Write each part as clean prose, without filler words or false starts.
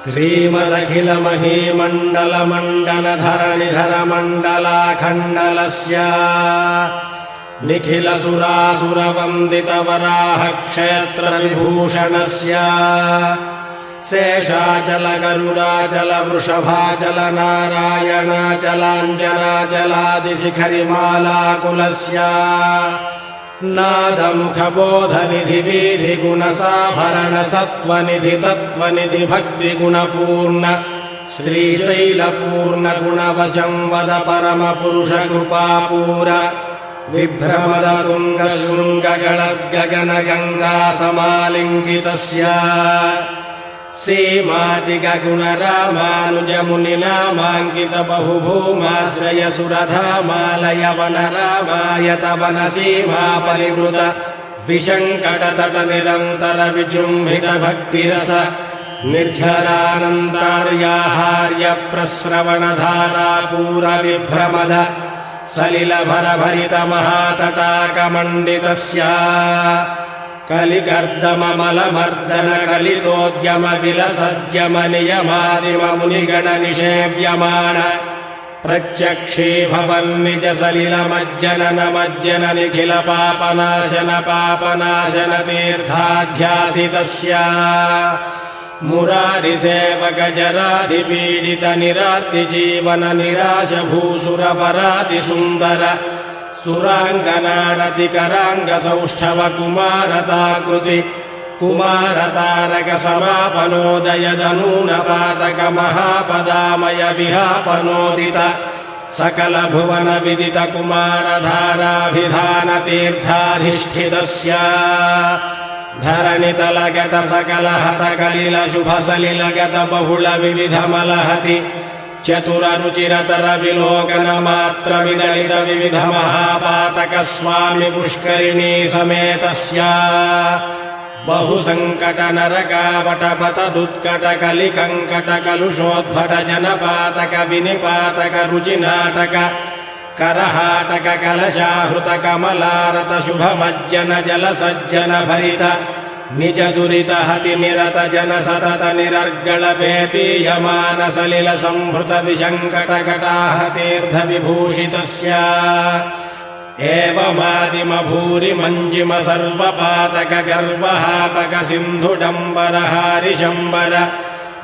श्रीमदखिलमहीमण्डलमण्डनधरणिधरमण्डलाखण्डलस्य निखिलसुरासुरवन्दितवराहक्षेत्रविभूषणस्य शेषाचलगरुडाचलवृषभाचलनारायणाचलाञ्जनाचलादिशिखरिमालाकुलस्य नादमुखबोधनिधि तत्त्वनिधि भक्तिगुणपूर्ण श्रीशैलपूर्णगुणवशं वद परमपुरुषकृपापूर विभ्रमदतुङ्गशृङ्गगणगगनगङ्गासमालिङ्गितस्य सीमातिगगुणरामानुजमुनिनामाङ्कितबहुभूमाश्रयसुरधामालयवनरामायतवनसीमा परिवृत विशङ्कटतटनिरन्तरविजृम्भितभक्तिरस निर्झरानन्तार्याहार्यप्रस्रवणधारापूरविभ्रमद सलिलभरभरितमहातटाकमण्डितस्य कलिकर्दममलमर्दनकलितोद्यमविलसद्यमनियमादिममुनिगणनिषेव्यमाण प्रत्यक्षीभवन्निजसलिलमज्जननमज्जन निखिलपापनाशन तीर्थाध्यासितस्य मुरारिसेवकजराधिपीडितनिरार्तिजीवन निराशभूसुरपरातिसुन्दर सुराङ्गनारतिकराङ्गसौष्ठवकुमारताकृति कुमारतारकसमापनोदयदनूनपातकमहापदामय विहापनोदित सकलभुवनविदितकुमारधाराभिधानतीर्थाधिष्ठितस्य धरणितलगत सकलहतकलिलशुभसलिलगत बहुलविविधमलहति चतुररुचिरतरविलोकनमात्रविदलितविविधमहापातकस्वामि पुष्करिणी समेतस्य बहुसङ्कटनरकावटपतदुत्कटकलिकङ्कटकलुषोद्भटजनपातकविनिपातकरुचिनाटक करहाटककलशाहृतकमलारतशुभमज्जनजलसज्जनभरित निजदुरितहतिनिरतजनसततनिरर्गलपेपीयमानसलिलसम्भृतविशङ्कटकटाहतीर्थविभूषितस्य एवमादिमभूरिमञ्जिम सर्वपातकगर्वहापकसिन्धुडम्बरहारिशम्बर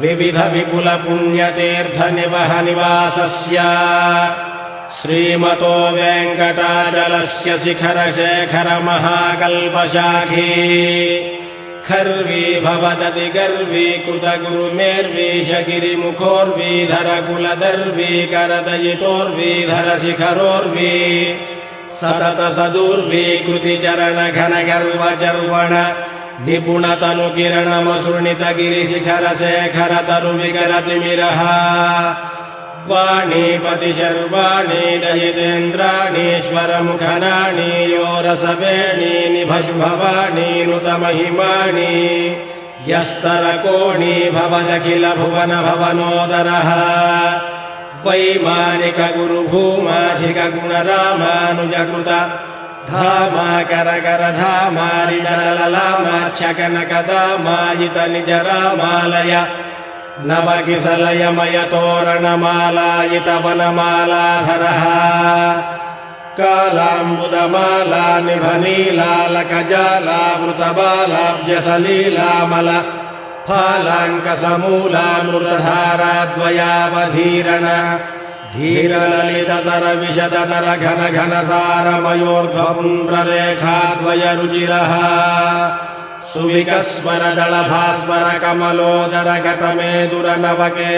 विविधविपुलपुण्यतीर्थनिवहनिवासस्य श्रीमतो वेङ्कटाचलस्य शिखरशेखरमहाकल्पशाखी खर्वी भवदति गर्वी कृतगुरुमेर्वीशगिरिमुखोर्वीधरकुलदर्वी करदयितोर्वीधरशिखरोर्वी सततसदूर्वी कृतिचरणघनगर्वचर्वण निपुणतनुकिरणमसृणितगिरिशिखरशेखरतरुविकरतिमिरः वाणीपतिशर्वाणी दयितेन्द्राणीश्वरमुखनानी योरसवेणी निभशुभवाणी नुतमहिमानी यस्तरकोणी भवदखिलभुवनभवनोदरः वैमानिकगुरुभूमाधिकगुणरामानुजकृत धामाकरकरधामारिडरललामार्च्छकनकदामायितनिजरामालय नवकिसलयमयतोरणमालायितवनमालाधरः कालाम्बुदमाला निभनीलालकजालावृतबालाब्जसलीलामल फालाङ्कसमूलामृतधाराद्वयावधीरण धीरललिततर विशदतरघनघनसारमयोर्ध्वपुण्ड्ररेखाद्वयरुचिरः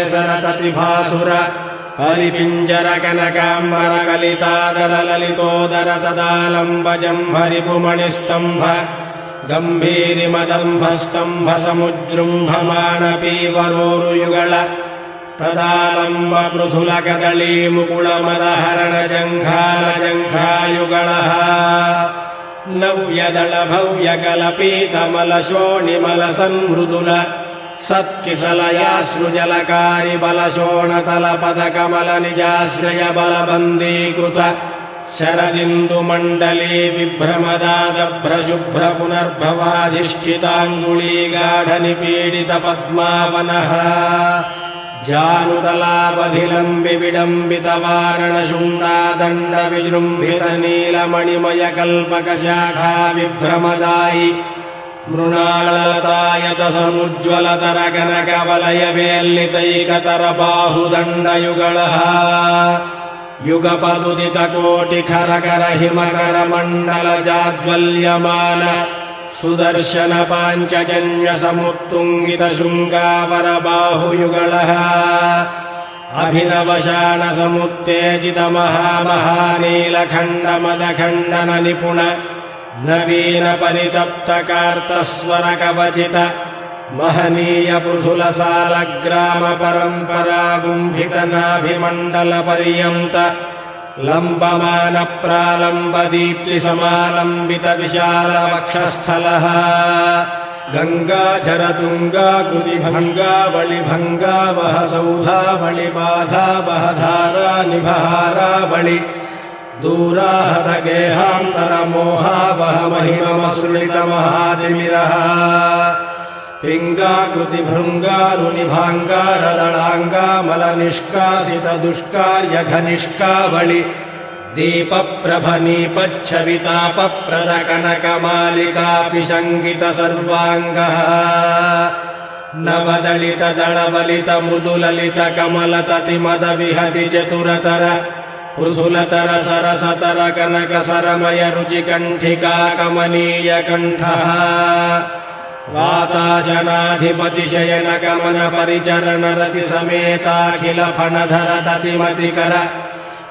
सुविकस्वरदलभास्वरकमलोदरगतमेदुरनवकेसरततिभासुर हरिपिञ्जरकनकाम्बरकलितादरललितोदर तदालम्बजम्भरिपुमणिस्तम्भ गम्भीरिमदम्भस्तम्भसमुजृम्भमाणपीवरोरुयुगळ तदालम्बपृथुलकदलीमुकुळमदहरणजङ्घालजङ्घायुगळः नव्यदळभव्यकलपीतमलशोणिमलसन्मृदुल सत्किसलयाश्रुजलकारि बलशोणतलपदकमल निजाश्रय बलबन्दीकृत शरदिन्दुमण्डली बिभ्रमदादभ्रशुभ्र पुनर्भवाधिष्ठिताङ्गुली गाढनिपीडितपद्मावनः जानुतलावधिलम्बिविडम्बितवारणशुण्डादण्डविजृम्भितनीलमणिमयकल्पकशाखा विभ्रमदायि मृणालतायतसमुज्ज्वलतरकनकवलयवेल्लितैकतरबाहुदण्डयुगलः युगपदुदितकोटिखरकरहिमकरमण्डलजाज्वल्यमान सुदर्शन पाञ्चजन्यसमुत्तुङ्गितशृङ्गावरबाहुयुगलः अभिनवशानसमुत्तेजितमहामहानीलखण्डमदखण्डन निपुण नवीन परितप्तकार्तस्वरकवचित महनीय पृथुलसालग्राम परम्परा गुम्भितनाभिमण्डल पर्यन्त लम्बमान प्रालम्ब दीप्ति समालम्बित विशाल वक्षस्थलः गंगाधर तुंगा कृतिभंगा बलिभंगा वह सौधा बलिबाधा वह धारा निभारा बलि दूराहत गेहांतर मोहा वह महिमसृणित महातिमिरः पिंगाकृति भृंगारुनिभांगारदलांगा मलनिष्कासित दुष्कार्य घनिष्कावळि दीप प्रभनीपच्छविताप प्रदकनकमालिका पिशंगित सर्वांगः नवदलित दलवलित मृदुललित कमलततिमद विहति चतुरतर पृथुलतर सरसतर कनक सरमय रुचिकण्ठिका कमनीय कण्ठः वाताशनाधिपतिशयन गमन परिचरण रति समेताखिल फणधर ततिमतिकर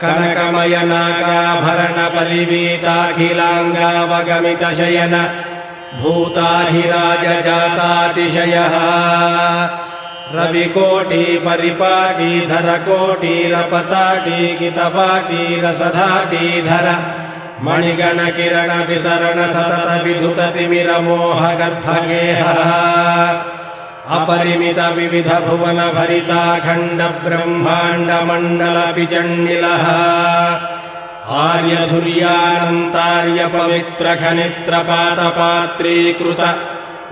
कनकमय नागाभरण परिवीताखिलांगावगमित शयन भूताहिराज जातातिशयः रविकोटि परिपाटीधर कोटिरपताटी कितपाटीरसधाटीधर मणिगण किरण विसरण सतत विधुत तिमिर मोह गर्भगेहः अपरिमित विविध भुवन भरिताखण्ड ब्रह्माण्ड मंडल विचण्डिलः आर्यधुर्यानन्तार्य पवित्र खनित्र पातपात्रीकृत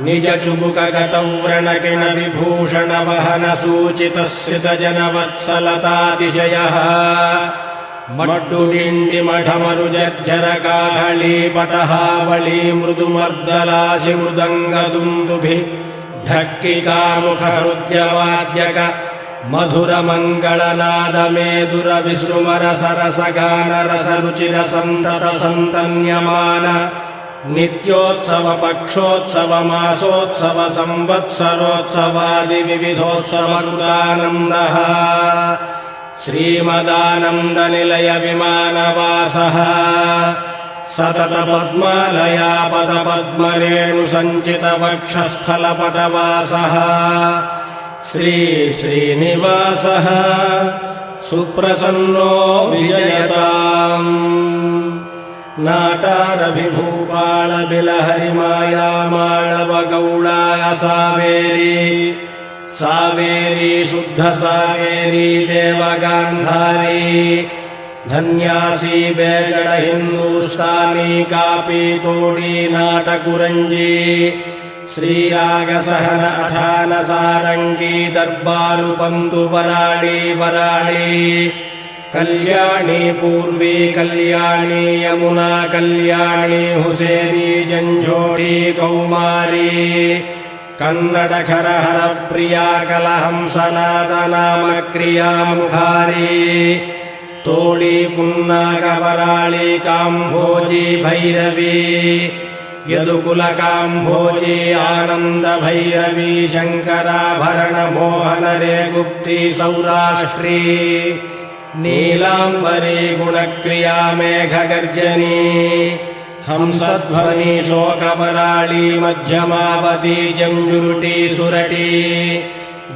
निज चुबुक गतव्रणकिण विभूषण वहन सूचित सित जनवत्सलतातिशयः मड्डुडिण्डि मठमरु जर्जर काहळी पटहावळी मृदुमर्दलासि मृदंग दुन्दुभि ढक्किका मुख हृद्यवाद्यक मधुर मंगलनाद मेदुर विसृमर सरस गान रस रुचिर संतत संतन्यमान नित्योत्सव पक्षोत्सव मासोत्सव संवत्सरोत्सवादि विविधोत्सव कृतानन्दः श्रीमदानंद निलय विमानवासः सतत पद्मालया पद पद्मरेणु संचित वक्षस्थल पटवासः श्री श्रीनिवासः सुप्रसन्नो विजयताम् नाटारभिभूपाल बिलहरि माया माळव गौळाय सावेरी सावेरी शुद्ध सावेरी देवगांधारी धन्यासी बेगड़ हिंदुस्तानी कापी तोड़ी नाटकुरंजी श्रीराग सहन अठान सारंगी दरबारु पंतु वराड़ी वराड़ी कल्याणी पूर्वी कल्याणी यमुना कल्याणी हुसैनी जंझोटी कौमारी कन्नड खरहर प्रिया कलहंसनाद नाम क्रिया मुखारी तोड़ी पुन्नागवराळी काम्भोजी भैरवी यदुकुल काम्भोजी आनंद भैरवी शंकराभरण मोहन रे गुप्ती सौराष्ट्री नीलांबरी गुणक्रिया मेघगर्जनी हंसध्वनि शोकवराळी मध्यमावती जंजुरुटी सुरटी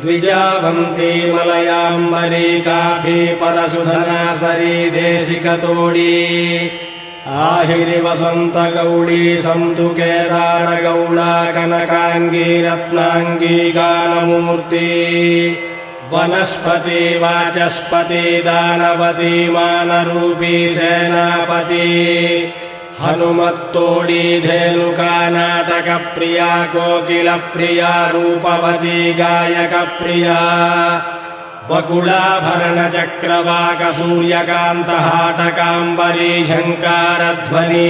द्विजावंती मलयांबरी काफी परसुधना सरी देशिक तोड़ी आहिरि वसंत गौड़ी संतु केदार गौड़ा कनकांगी रत्नांगी गानमूर्ति वनस्पति वाचस्पति दानवती मानरूपी सेनापति हनुमत्तोडी धेनुका नाटक प्रिया कोकिल प्रिया रूपवती गायक प्रिया वकुलाभरण चक्रवाक सूर्यकांत हाटकांबरी झंकारध्वनि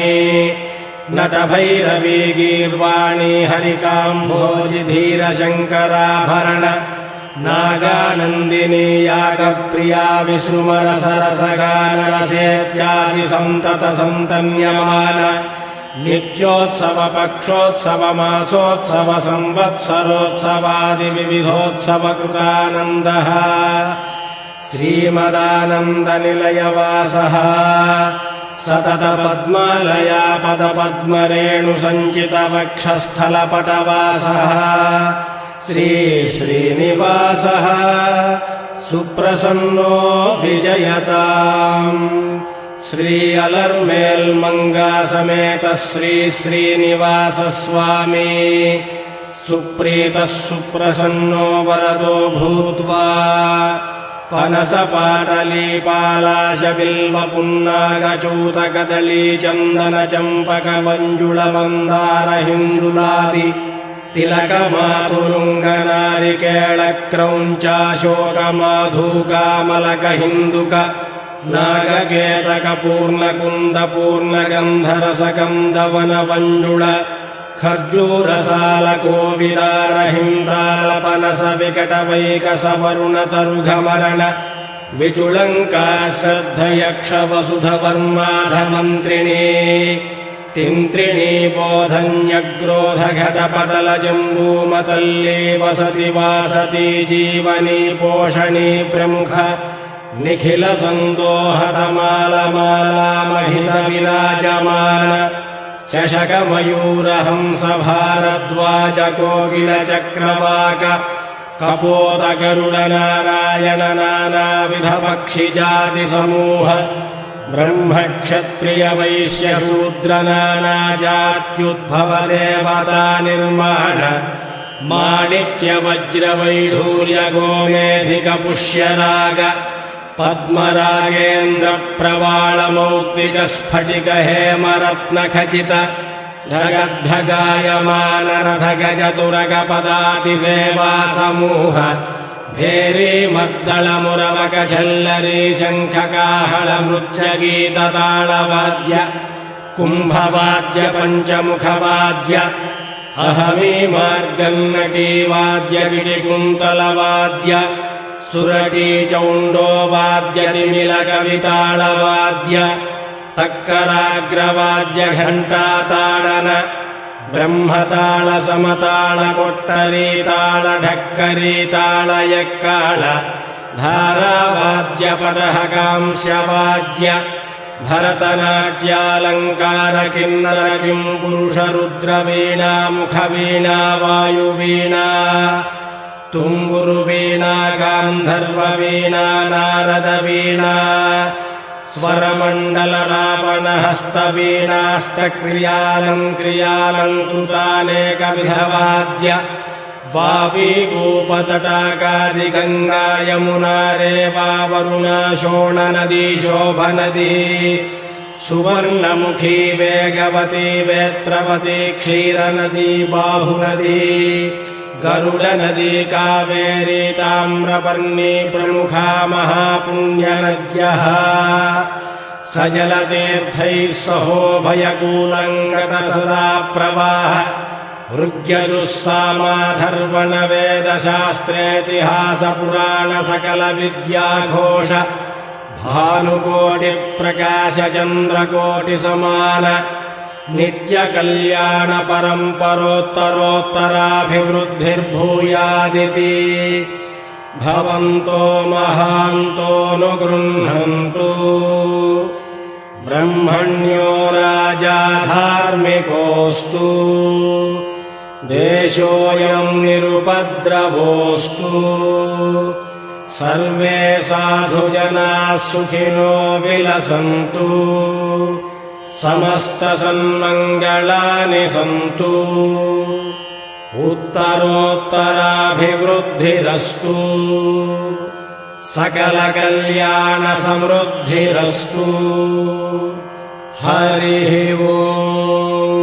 नट भैरवी गीर्वाणी हरिकांभोजि धीर शंकराभरण नागानंदिनी यागप्रिया विसृमर सरसगान रसेत्यादि संतत संतन्यमान नित्योत्सव पक्षोत्सव मासोत्सव संवत्सरोत्सवादि विविधोत्सव कृतानन्दः श्रीमदानंद निलयवासः सतत पद्मालया पद पद्मरेणु संचित वक्षस्थल पटवासः श्री श्रीनिवासः सुप्रसन्नो विजयताम् श्री अलर्मेल्मंगा समेत श्री श्रीनिवास स्वामी सुप्रीतः सुप्रसन्नो वरदो भूत्वा पनस पाटली पालाश बिल्व पुन्नाग चूत कदली चंदन चंपक मंजुल मंदार हिंजुलादि तिलक मातुलुंग नारिकेळ क्रौंचाशोक माधुकामलक हिंदुक नागकेतक पूर्णकुंद पूर्णगंधरसकंदवन वंजुळ खर्जूरसाल कोविदार हिंताल पनस विकट वैकस वरुण तरुघमरण विचुलंका श्रद्ध यक्ष वसुध वर्माध मंत्रिणी तिंत्रिणी बोधन्यग्रोध घटपटल जम्बूमतल्ली वसति वासति जीवनी पोषणी प्रमुख निखिल संदोहतमाल माला महित विराजमान चषक मयूर हंस भारद्वाज कोकिल चक्रवाक कपोत गरुड नारायण नानाविध पक्षि जाति समूह ब्रह्म क्षत्रिय वैश्य शूद्र नाना जात्युद्भव देवता निर्माण माणिक्य वज्र वैढूर्य गोमेधिक पुष्यराग पद्मरागेन्द्र प्रवाल मौक्तिक स्फटिक हेम रत्न खचित ढगद्धगायमान रथ गज तुरग पदाति सेवा समूह भेरी मद्दल मुरवक झल्लरी शंख काहळ मृच्छ गीत तालवाद्य कुंभवाद्य पंचमुखवाद्य अहमी मार्गन्नटी वाद्य गिटिकुंतलवाद्य सुरटी चौंडो वाद्य तिमिल कवितालवाद्य तक्कराग्रवाद्य घंटा ताडन ब्रह्मताल समताल कोट्टरी ताल ढक्करी ताल यक्काल धारावाद्य पटहकांस्यवाद्य भरतनाट्यालंकार किन्नर किं पुरुष रुद्र वीणा मुख वीणा वायुवीणा तुम्बुरुवीणा गांधर्व वीणा नारद वीणा स्वरमंडल रावण हस्त वीणास्तक्रियालंकृतानेक विधवाद्य वापी गोपतटाकादि गंगा यमुना रेवा वरुणा शोण नदी शोभ नदी सुवर्णमुखी वेगवती वेत्रवती क्षीर नदी बाहु नदी गरुड नदी कावेरी ताम्रपर्णी प्रमुखा महापुण्य नद्यः सजलतीर्थैः सहोभयकूलङ्गत सदा प्रवाह ऋग्यजुस्सामाधर्वण वेदशास्त्रेतिहास पुराण सकल विद्याघोष भानुकोटि प्रकाश चन्द्रकोटि समान नित्य कल्याण परम्परोत्तरोत्तराभिवृद्धिर्भूयादिति भवन्तो महान्तोऽनुगृह्णन्तु ब्रह्मण्यो राजा धार्मिकोऽस्तु देशोऽयं निरुपद्रवोऽस्तु सर्वे साधुजनाः सुखिनो विलसन्तु समस्त सन्मङ्गलानि सन्तु उत्तरोत्तराभिवृद्धिरस्तु। सकलकल्याणसमृद्धिरस्तु। हरिः ओम्।